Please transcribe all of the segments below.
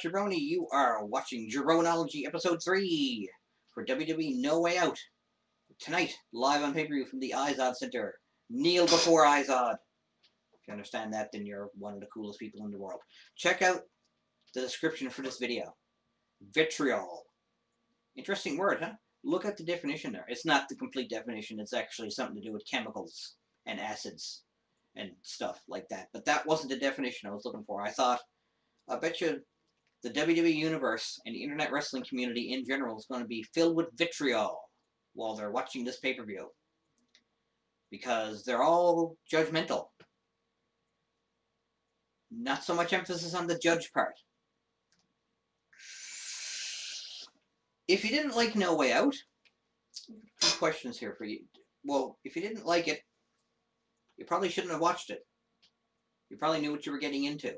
Jabroni. You are watching Jabronology Episode 3 for WWE No Way Out. Tonight, live on pay-per-view from the Izod Center. Kneel before Izod. If you understand that, then you're one of the coolest people in the world. Check out the description for this video. Vitriol. Interesting word, huh? Look at the definition there. It's not the complete definition. It's actually something to do with chemicals and acids and stuff like that. But that wasn't the definition I was looking for. I bet you the WWE Universe and the Internet Wrestling community in general is going to be filled with vitriol while they're watching this pay-per-view. Because they're all judgmental. Not so much emphasis on the judge part. If you didn't like No Way Out, a few questions here for you. Well, if you didn't like it, you probably shouldn't have watched it. You probably knew what you were getting into.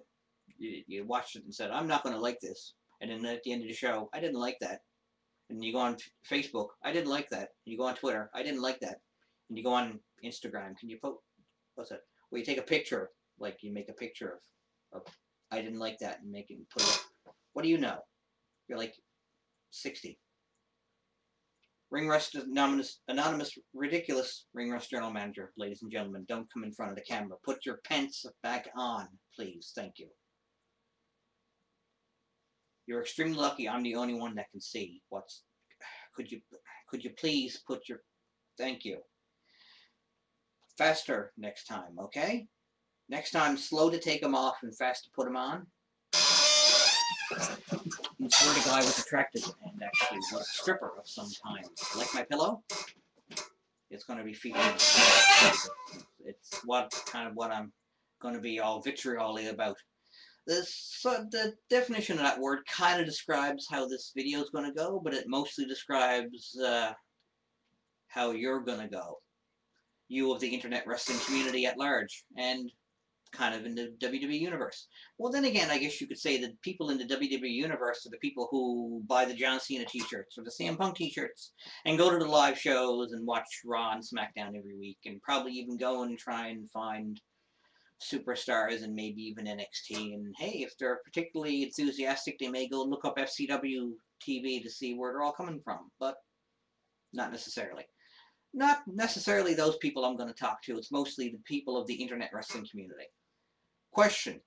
You watched it and said, I'm not going to like this. And then at the end of the show, I didn't like that. And you go on Facebook, I didn't like that. And you go on Twitter, I didn't like that. And you go on Instagram, can you put, what's that? Well, you take a picture, like you make a picture of I didn't like that and make it and put it up. What do you know? You're like 60. Ring Rust anonymous, ridiculous Ring Rust Journal Manager, ladies and gentlemen, don't come in front of the camera. Put your pants back on, please. Thank you. You're extremely lucky I'm the only one that can see what's... Could you please put your... Thank you. Faster next time, okay? Next time, slow to take them off and fast to put them on. You swear the guy was attractive and actually was a stripper of some kind. Like my pillow? It's going to be featured. It's kind of what I'm going to be all vitriol-y about. The definition of that word kind of describes how this video is going to go, but it mostly describes how you're going to go. You of the internet wrestling community at large, and kind of in the WWE Universe. Well, then again, I guess you could say that people in the WWE Universe are the people who buy the John Cena t-shirts or the CM Punk t-shirts and go to the live shows and watch Raw and SmackDown every week and probably even go and try and find superstars and maybe even NXT. And hey, if they're particularly enthusiastic, they may go look up FCW TV to see where they're all coming from, but not necessarily. Not necessarily those people I'm going to talk to. It's mostly the people of the internet wrestling community. Question.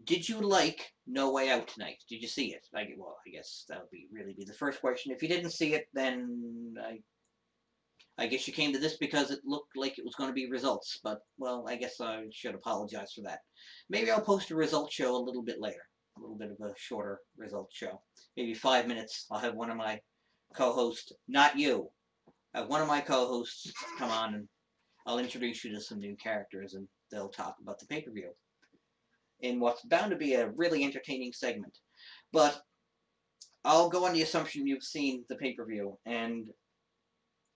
Did you like No Way Out tonight? Did you see it? Well, I guess that would really be the first question. If you didn't see it, then I guess you came to this because it looked like it was going to be results. But, well, I guess I should apologize for that. Maybe I'll post a results show a little bit later. A little bit of a shorter results show. Maybe 5 minutes. I'll have one of my co-hosts, not you. One of my co-hosts come on and I'll introduce you to some new characters and they'll talk about the pay-per-view in what's bound to be a really entertaining segment. But I'll go on the assumption you've seen the pay-per-view and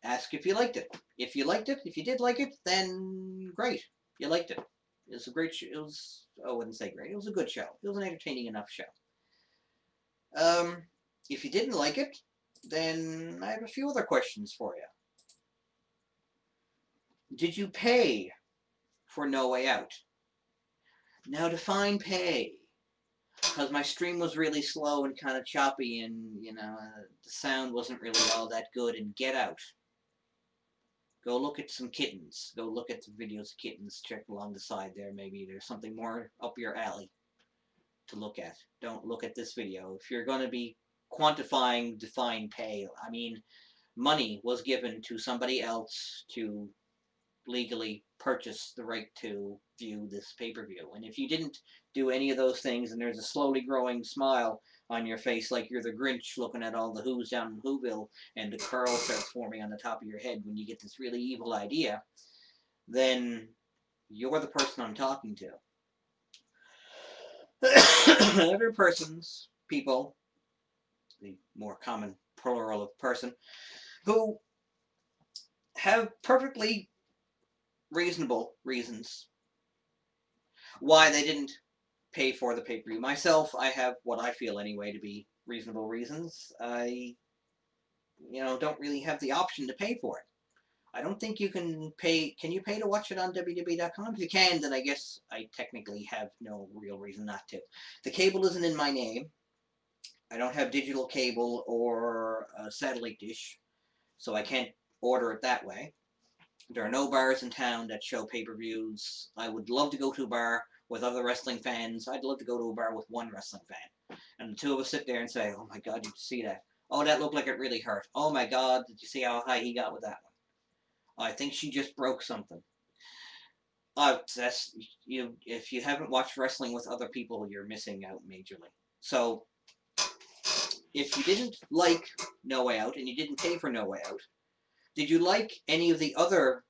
ask if you liked it. If you liked it, if you did like it, then great. You liked it. It was a great show. It was, I wouldn't say great. It was a good show. It was an entertaining enough show. If you didn't like it, then I have a few other questions for you. Did you pay for No Way Out? Now define pay. Because my stream was really slow and kind of choppy and, you know, the sound wasn't really all that good. And get out. Go look at some kittens. Go look at the videos of kittens. Check along the side there. Maybe there's something more up your alley to look at. Don't look at this video. If you're going to be quantifying define pay, I mean, money was given to somebody else to legally purchase the right to view this pay-per-view. And if you didn't do any of those things and there's a slowly growing smile on your face like you're the Grinch looking at all the Who's down in Whoville and the curl starts forming on the top of your head when you get this really evil idea, then you're the person I'm talking to. Every person's people, the more common plural of person, who have perfectly reasonable reasons why they didn't pay for the pay-per-view. Myself, I have what I feel anyway to be reasonable reasons. I, don't really have the option to pay for it. I don't think you can pay. Can you pay to watch it on WWE.com? If you can, then I guess I technically have no real reason not to. The cable isn't in my name. I don't have digital cable or a satellite dish, so I can't order it that way. There are no bars in town that show pay-per-views. I would love to go to a bar with other wrestling fans. I'd love to go to a bar with one wrestling fan. And the two of us sit there and say, oh my God, did you see that? Oh, that looked like it really hurt. Oh my God, did you see how high he got with that one? I think she just broke something. That's you. If you haven't watched wrestling with other people, you're missing out majorly. So, if you didn't like No Way Out and you didn't pay for No Way Out, did you like any of the other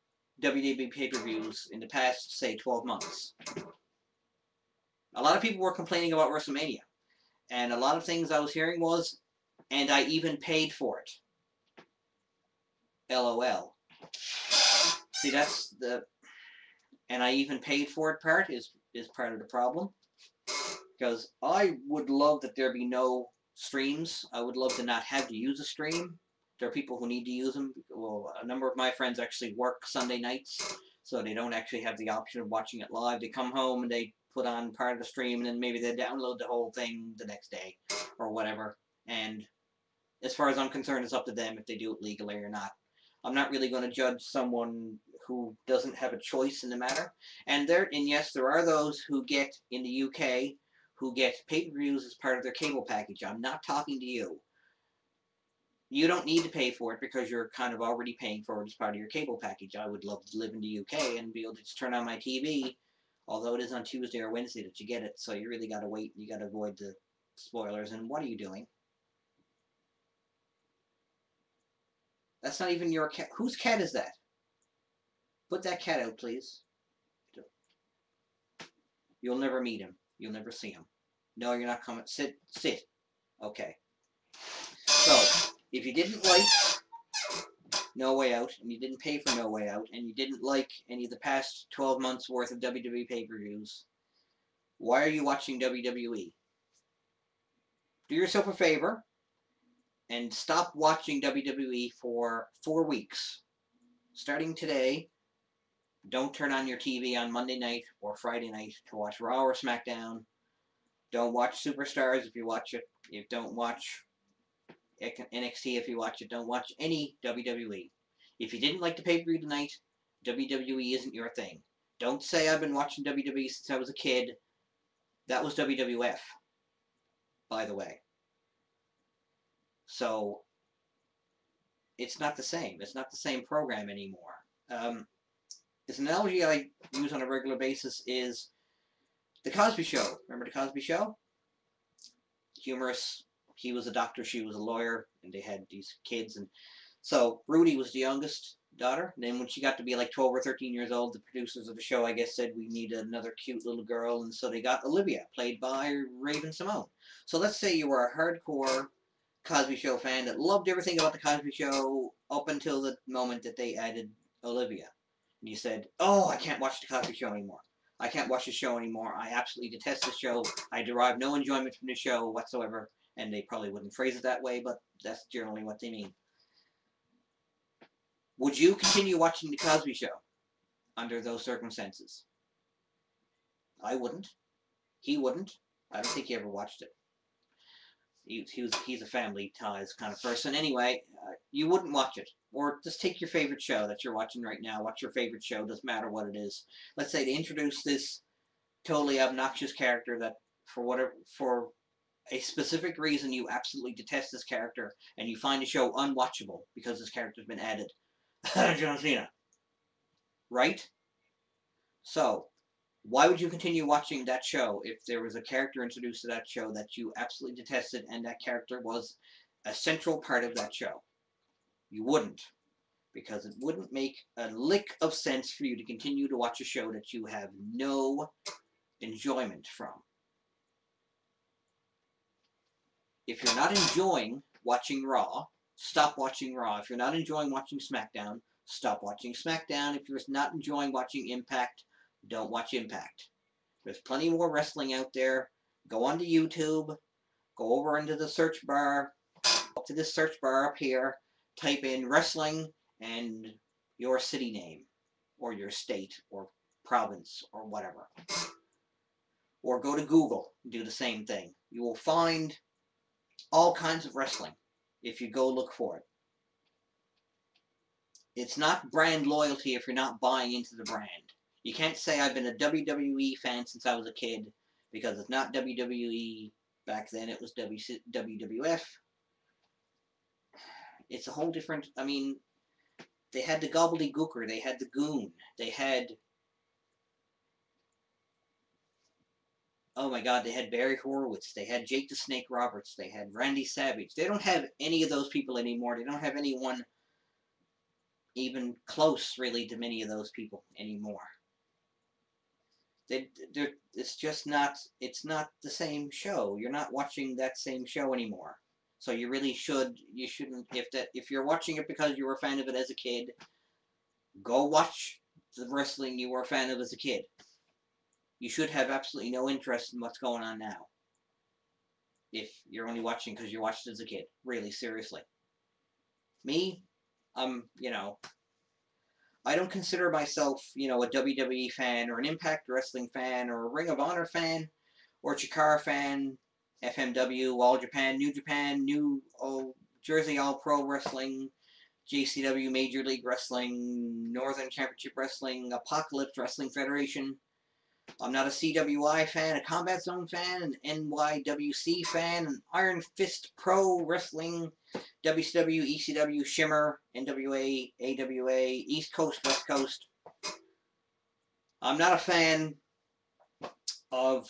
WWE pay-per-views in the past, say, 12 months? A lot of people were complaining about WrestleMania, and a lot of things I was hearing was, and I even paid for it. LOL. See, that's the, and I even paid for it part is part of the problem. Because I would love that there be no streams. I would love to not have to use a stream. There are people who need to use them. Well, a number of my friends actually work Sunday nights, so they don't actually have the option of watching it live. They come home and they put on part of the stream, and then maybe they download the whole thing the next day or whatever. And as far as I'm concerned, it's up to them if they do it legally or not. I'm not really going to judge someone who doesn't have a choice in the matter. And yes, there are those who get in the UK who get pay-per-views as part of their cable package. I'm not talking to you. You don't need to pay for it because you're kind of already paying for it as part of your cable package. I would love to live in the UK and be able to just turn on my TV, although it is on Tuesday or Wednesday that you get it, so you really got to wait. You got to avoid the spoilers. And what are you doing? That's not even your cat. Whose cat is that? Put that cat out, please. You'll never meet him. You'll never see him. No, you're not coming. Sit. Okay. So, if you didn't like No Way Out, and you didn't pay for No Way Out, and you didn't like any of the past 12 months worth of WWE pay-per-views, why are you watching WWE? Do yourself a favor and stop watching WWE for 4 weeks. Starting today, don't turn on your TV on Monday night or Friday night to watch Raw or SmackDown. Don't watch Superstars if you watch it. You don't watch NXT if you watch it. Don't watch any WWE. If you didn't like the pay-per-view tonight, WWE isn't your thing. Don't say I've been watching WWE since I was a kid. That was WWF, by the way. So, it's not the same. It's not the same program anymore. This analogy I use on a regular basis is The Cosby Show. Remember The Cosby Show? Humorous. He was a doctor, she was a lawyer, and they had these kids. And so Rudy was the youngest daughter. And then when she got to be like 12 or 13 years old, the producers of the show, I guess, said we need another cute little girl. And so they got Olivia, played by Raven-Symoné. So let's say you were a hardcore Cosby Show fan that loved everything about The Cosby Show up until the moment that they added Olivia. And you said, oh, I can't watch The Cosby Show anymore. I can't watch the show anymore. I absolutely detest the show. I derive no enjoyment from the show whatsoever. And they probably wouldn't phrase it that way, but that's generally what they mean. Would you continue watching The Cosby Show under those circumstances? I wouldn't. He wouldn't. I don't think he ever watched it. He's a family ties kind of person. Anyway, you wouldn't watch it. Or just take your favorite show that you're watching right now. Watch your favorite show. Doesn't matter what it is. Let's say they introduce this totally obnoxious character that for a specific reason you absolutely detest this character and you find the show unwatchable because this character's been added. John Cena. Right? So, why would you continue watching that show if there was a character introduced to that show that you absolutely detested and that character was a central part of that show? You wouldn't. Because it wouldn't make a lick of sense for you to continue to watch a show that you have no enjoyment from. If you're not enjoying watching Raw, stop watching Raw. If you're not enjoying watching SmackDown, stop watching SmackDown. If you're not enjoying watching Impact, don't watch Impact. There's plenty more wrestling out there. Go onto YouTube, go over into the search bar, up to this search bar up here, type in wrestling and your city name, or your state, or province, or whatever. Or go to Google and do the same thing. You will find all kinds of wrestling, if you go look for it. It's not brand loyalty if you're not buying into the brand. You can't say I've been a WWE fan since I was a kid, because it's not WWE. Back then it was WWF. It's a whole different, I mean, they had the gobbledygooker, they had the goon, they had, oh my god, they had Barry Horowitz, they had Jake the Snake Roberts, they had Randy Savage. They don't have any of those people anymore. They don't have anyone even close, really, to many of those people anymore. It's just not, it's not the same show. You're not watching that same show anymore. So you really shouldn't, if you're watching it because you were a fan of it as a kid, go watch the wrestling you were a fan of as a kid. You should have absolutely no interest in what's going on now, if you're only watching because you watched it as a kid. Really, seriously. Me, you know, I don't consider myself, you know, a WWE fan or an Impact Wrestling fan or a Ring of Honor fan or a Chikara fan, FMW, All Japan, New Jersey All Pro Wrestling, JCW Major League Wrestling, Northern Championship Wrestling, Apocalypse Wrestling Federation. I'm not a CWI fan, a Combat Zone fan, an NYWC fan, an Iron Fist Pro Wrestling, WCW, ECW, Shimmer, NWA, AWA, East Coast, West Coast. I'm not a fan of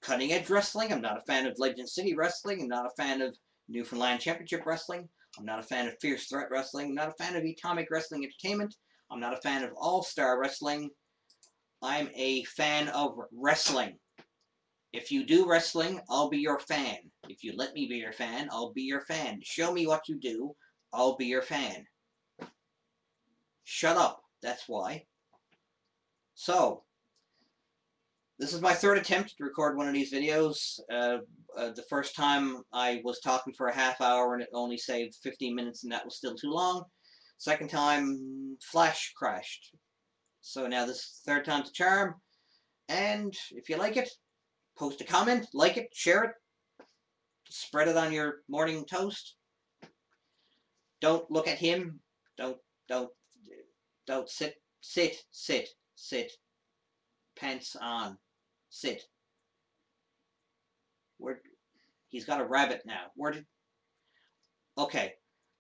Cutting Edge Wrestling. I'm not a fan of Legend City Wrestling. I'm not a fan of Newfoundland Championship Wrestling. I'm not a fan of Fierce Threat Wrestling. I'm not a fan of Atomic Wrestling Entertainment. I'm not a fan of All Star Wrestling. I'm a fan of wrestling. If you do wrestling, I'll be your fan. If you let me be your fan, I'll be your fan. Show me what you do, I'll be your fan. Shut up, that's why. So, this is my third attempt to record one of these videos. The first time I was talking for a half hour and it only saved 15 minutes and that was still too long. Second time, Flash crashed. So now this third time's a charm. And if you like it, post a comment, like it, share it, spread it on your morning toast. Don't look at him. Don't sit. Pants on. Sit. He's got a rabbit now. Okay.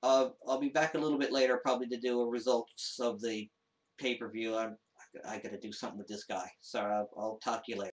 I'll be back a little bit later, probably to do a results of the pay-per-view. I gotta do something with this guy. So I'll talk to you later.